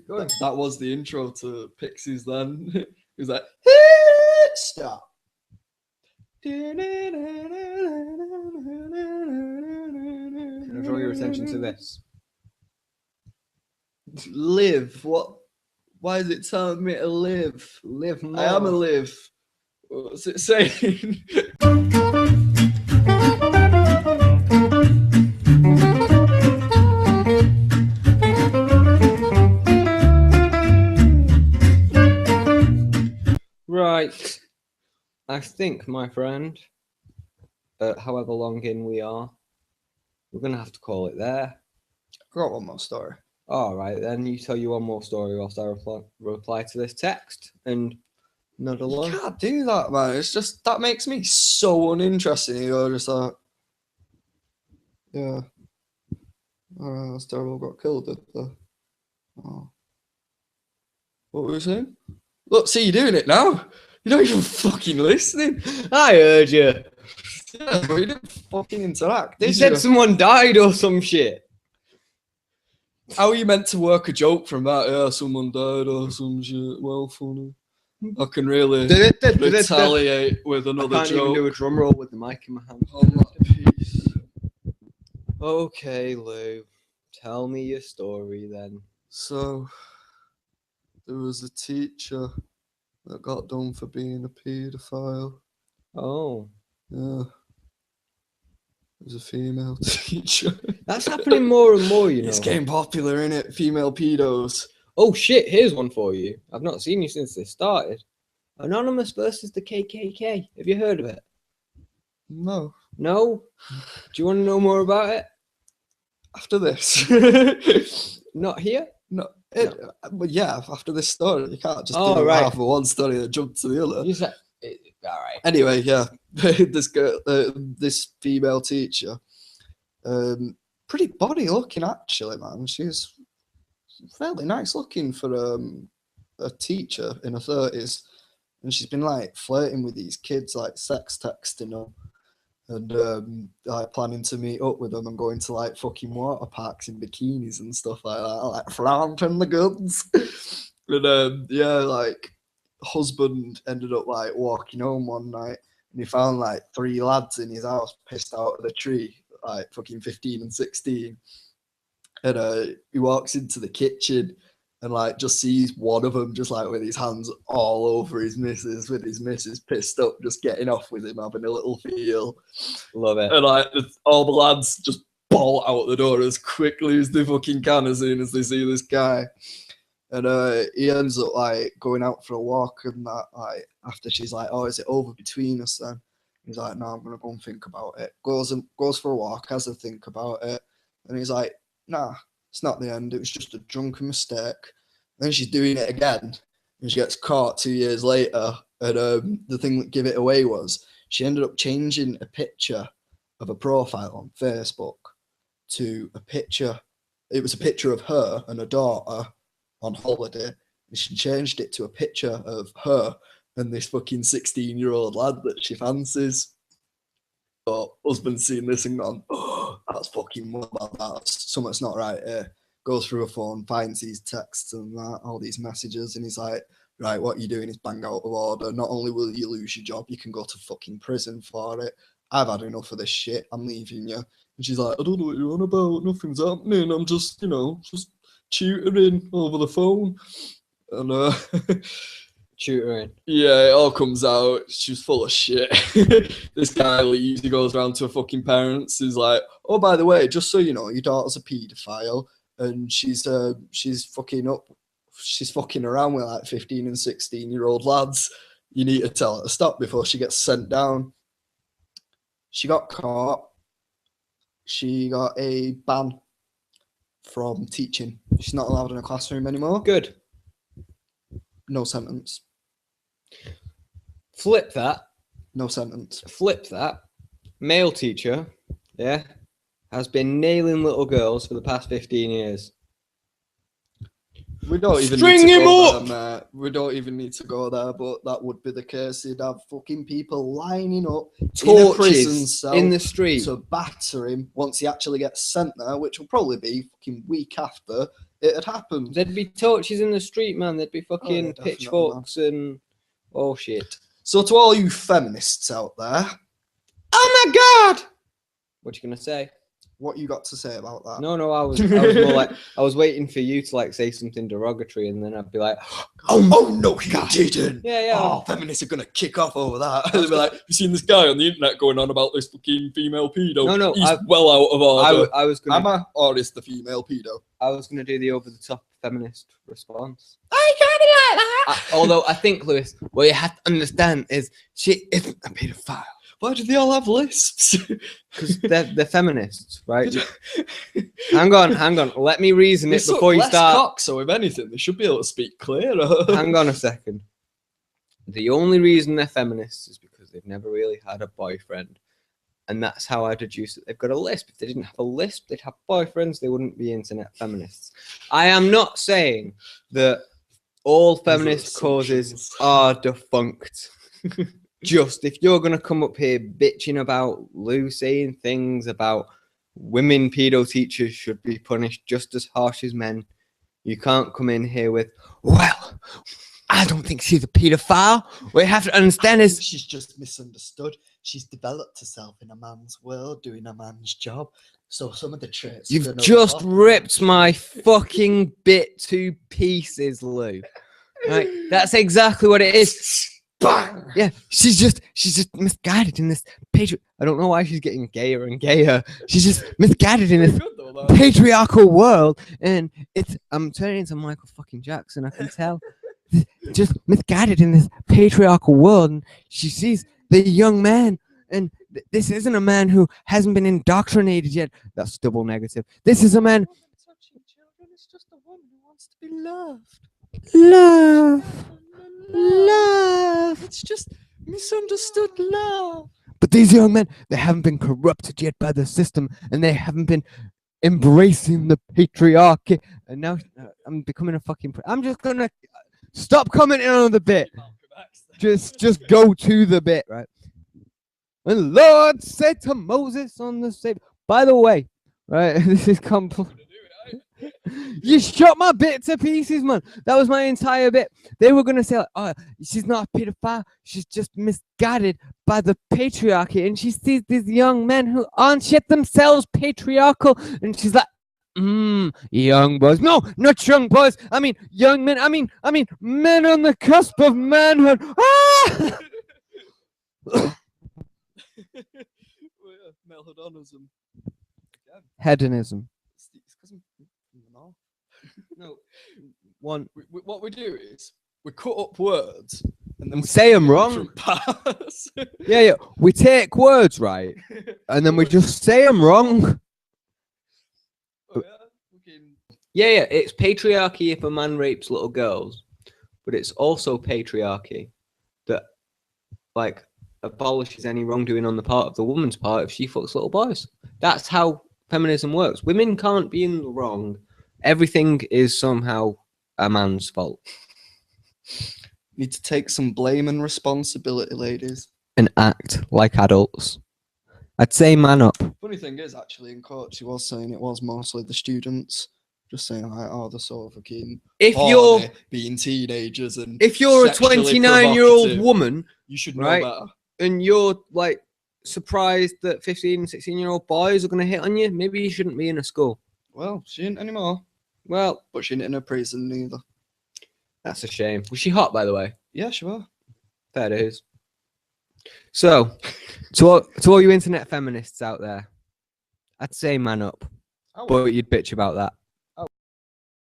Going. That was the intro to Pixies then. It was like, Stop. Can I draw your attention to this? Live. What? Why is it telling me to live? Live more. I am a live. What's it saying? Right. I think, my friend, however long in we are, we're going to have to call it there. I got one more story. All right, then you tell you one more story whilst I reply to this text and nod You along. can't do that, man. It's just, that makes me so uninterested. You're just like, yeah. Oh, that's terrible. Got killed, did they? Oh. What were we saying? Look, see, you're doing it now. You're not even fucking listening. I heard you. Yeah, but you didn't fucking interact, did You said someone died or some shit. How are you meant to work a joke from that? Yeah, someone died or some shit. Well, funny. I can really retaliate with another I can't even do a joke. drum roll with the mic in my hand. Oh, my piece. Okay, Lou. Tell me your story then. So, there was a teacher that got done for being a paedophile. Oh. Yeah. It was a female teacher. That's happening more and more, you know. It's getting popular, innit? Female pedos. Oh shit, here's one for you. I've not seen you since this started. Anonymous versus the KKK. Have you heard of it? No. No? Do you want to know more about it? After this. Not here? No. But yeah, after this story, you can't just Oh, do right. half of one story and jump to the other. You said, all right. Anyway, yeah, this girl, this female teacher, pretty body looking actually, man. She's fairly nice looking for a teacher in her 30s, and she's been like flirting with these kids, like sex texting them, and like planning to meet up with them and going to like fucking water parks in bikinis and stuff like that, like flaunting the goods. And yeah, like husband ended up like walking home one night and he found like 3 lads in his house pissed out of the tree, like fucking 15 and 16. And he walks into the kitchen and like just sees one of them just like with his hands all over his missus, with his missus pissed up, just getting off with him, having a little feel. Love it. And like all the lads just bolt out the door as quickly as they fucking can as soon as they see this guy. And he ends up like going out for a walk and that, like after she's like, oh, is it over between us then? He's like, no, I'm gonna go and think about it. Goes for a walk, has a think about it, and he's like, nah, it's not the end. It was just a drunken mistake. Then she's doing it again, and she gets caught 2 years later. And the thing that gave it away was she ended up changing a picture of a profile on Facebook to a picture. It was a picture of her and her daughter on holiday, and she changed it to a picture of her and this fucking 16-year-old lad that she fancies. So husband's seen this and gone, oh, that's fucking what about that? Something's not right here. Goes through her phone, finds these texts and that, all these messages, and he's like, right, what you're doing is bang out of order. Not only will you lose your job, you can go to fucking prison for it. I've had enough of this shit. I'm leaving you. And she's like, I don't know what you're on about. Nothing's happening. I'm just, just tutoring over the phone. And Tutoring. yeah, it all comes out. She's full of shit. This guy leaves. He goes around to her fucking parents. He's like, oh, by the way, just so you know, your daughter's a paedophile, and she's fucking up. She's fucking around with like 15 and 16-year-old lads. You need to tell her to stop before she gets sent down. She got caught. She got a ban from teaching. She's not allowed in a classroom anymore. Good. No sentence. Flip that. No sentence. Flip that. Male teacher, yeah, has been nailing little girls for the past 15 years. We don't even String need to him go up! there, mate. We don't even need to go there, but that would be the case. You'd have fucking people lining up in a prison Torches cell in the street. to batter him once he actually gets sent there, which will probably be fucking week after it had happened. There'd be torches in the street, man. There'd be fucking definitely, man. pitchforks and oh shit. So to all you feminists out there, Oh my god! What you gonna say? what you got to say about that? No, I was more like I was waiting for you to like say something derogatory, and then I'd be like, oh no, he didn't. Yeah. Oh, feminists are gonna kick off over that. They'll be like, you seen this guy on the internet going on about this fucking female pedo? No, he's well out of order. I was gonna. Am I, or is the female pedo? I was gonna do the over the top feminist response. I can't be like that. Although I think, Lewis, what you have to understand is she isn't a pedophile. Why do they all have lisps? Because they're feminists, right? hang on. Let me reason it before you start. Cock, so if anything, they should be able to speak clearer. Hang on a second. The only reason they're feminists is because they've never really had a boyfriend. And that's how I deduce that they've got a lisp. If they didn't have a lisp, they'd have boyfriends. They wouldn't be internet feminists. I am not saying that all feminist causes are defunct. Just if you're going to come up here bitching about Lou saying things about women pedo teachers should be punished just as harsh as men, you can't come in here with, well, I don't think she's a pedophile. What you have to understand is she's just misunderstood. She's developed herself in a man's world, doing a man's job. So some of the traits... You've just ripped my fucking bit to pieces, Lou. Right? That's exactly what it is. Bang! Yeah, she's just misguided in this I don't know why she's getting gayer and gayer. She's just misguided in this patriarchal world, and I'm turning into Michael fucking Jackson. I can tell. Just misguided in this patriarchal world, and she sees the young man, and this isn't a man who hasn't been indoctrinated yet. That's double negative. This is a man. Touching children. It's just a woman who wants to be loved. Love. It's just misunderstood love. But these young men, they haven't been corrupted yet by the system, and they haven't been embracing the patriarchy. And now I'm becoming a fucking. I'm just gonna stop commenting on the bit. Just go to the bit, right? And Lord said to Moses on the same. By the way, right, this is complete. You shot my bit to pieces, man. That was my entire bit. They were gonna say, like, oh, she's not a pedophile. She's just misguided by the patriarchy, and she sees these young men who aren't yet themselves patriarchal, and she's like, young boys. No, not young boys. I mean, young men. I mean, men on the cusp of manhood. Ah! Melhodonism. Hedonism. No, one. What we do is we cut up words and then we say them wrong. Yeah. We take words right, and then we just say them wrong. Oh, yeah. It's patriarchy if a man rapes little girls, but it's also patriarchy that like abolishes any wrongdoing on the part of the woman's part if she fucks little boys. That's how feminism works. Women can't be in the wrong. Everything is somehow a man's fault. Need to take some blame and responsibility, ladies. And act like adults. I'd say man up. Funny thing is, actually, in court, she was saying it was mostly the students. Just saying, like, oh, they're so fucking horny, being teenagers and if you're a 29-year-old woman, you should know better. And you're like surprised that 15 and 16-year-old boys are going to hit on you, maybe you shouldn't be in a school. Well, she ain't anymore. Well, but she ain't in a prison neither. That's a shame. Was she hot, by the way? Yeah, she was. Fair dues. So, to all you internet feminists out there, I'd say man up. But you'd bitch about that.